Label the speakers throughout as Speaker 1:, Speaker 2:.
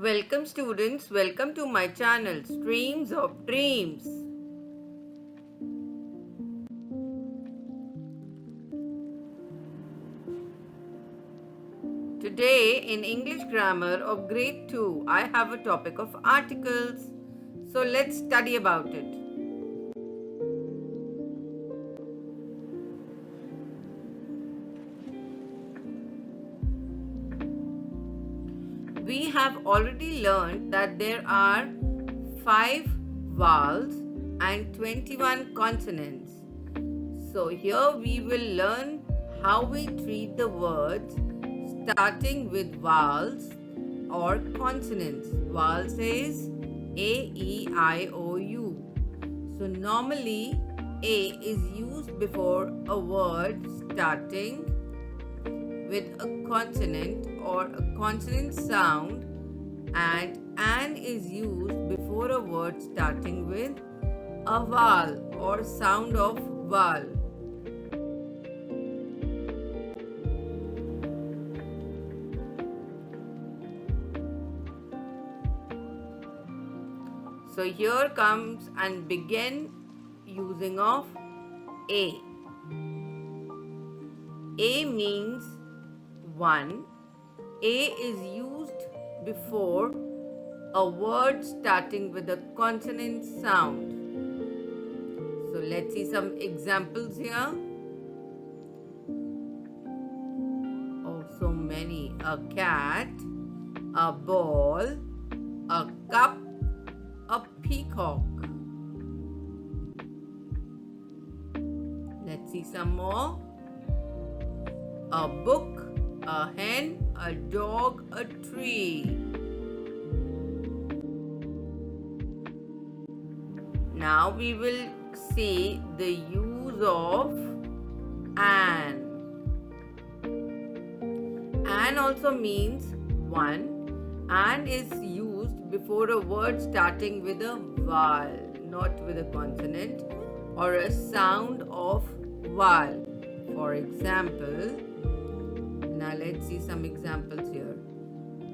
Speaker 1: Welcome students, welcome to my channel Streams of Dreams. Today in English Grammar of Grade 2, I have a topic of articles. So let's study about it. We have already learned that there are 5 vowels and 21 consonants. So here we will learn how we treat the words starting with vowels or consonants. Vowels is A, E, I, O, U. So normally A is used before a word starting with a consonant or a consonant sound, and an is used before a word starting with a vowel or sound of vowel. So here comes and begin using of A. A means one. A is used before a word starting with a consonant sound. So let's see some examples here. Oh, so many. A cat, a ball, a cup, a peacock. Let's see some more. A book, a hen, a dog, a tree. Now we will see the use of an. An also means one. An is used before a word starting with a vowel, not with a consonant, or a sound of vowel. For example, now let's see some examples here.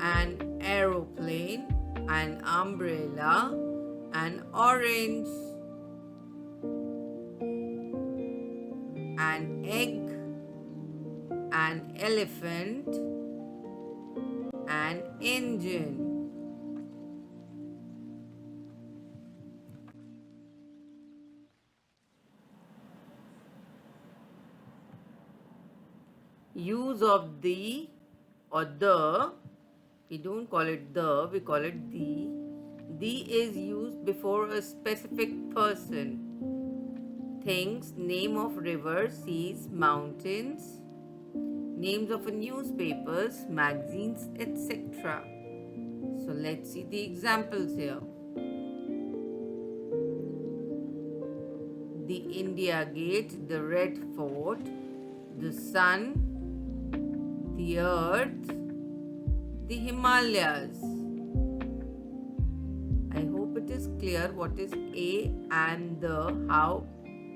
Speaker 1: An aeroplane, an umbrella, an orange, an egg, an elephant, an engine. Use of the or the, we don't call it the, we call it the. The is used before a specific person, things, name of rivers, seas, mountains, names of newspapers, magazines, etc. So let's see the examples here. The India Gate, the Red Fort, the sun, the earth, the Himalayas. I hope it is clear what is a and the, how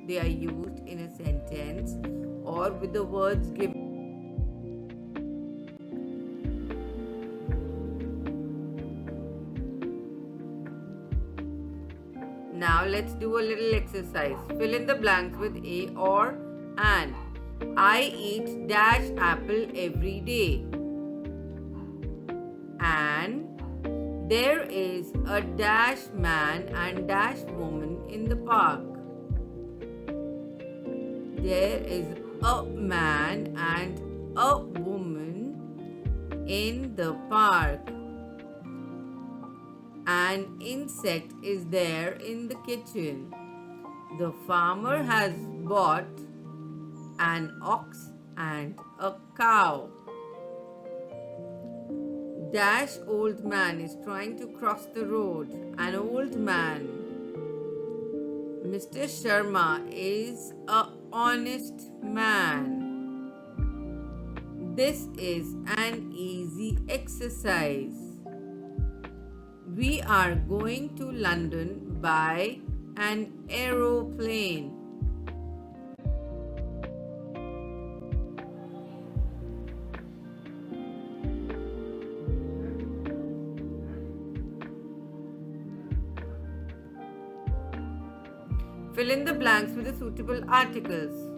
Speaker 1: they are used in a sentence or with the words given. Now let's do a little exercise. Fill in the blanks with a or an. I eat dash apple every day. And there is a dash man and dash woman in the park. There is a man and a woman in the park. An insect is there in the kitchen. The farmer has bought an ox and a cow. Dash old man is trying to cross the road. An old man. Mr. Sharma is a honest man. This is an easy exercise. We are going to London by an aeroplane. Fill in the blanks with the suitable articles.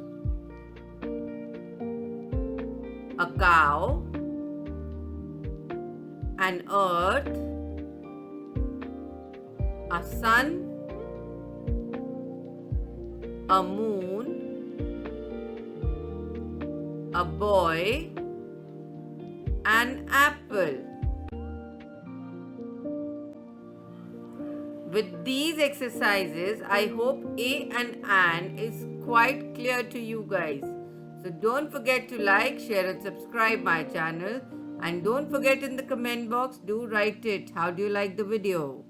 Speaker 1: A cow, an earth, a sun, a moon, a boy, an apple. With these exercises, I hope A and an is quite clear to you guys. So don't forget to like, share and subscribe my channel. And don't forget in the comment box, do write it. How do you like the video?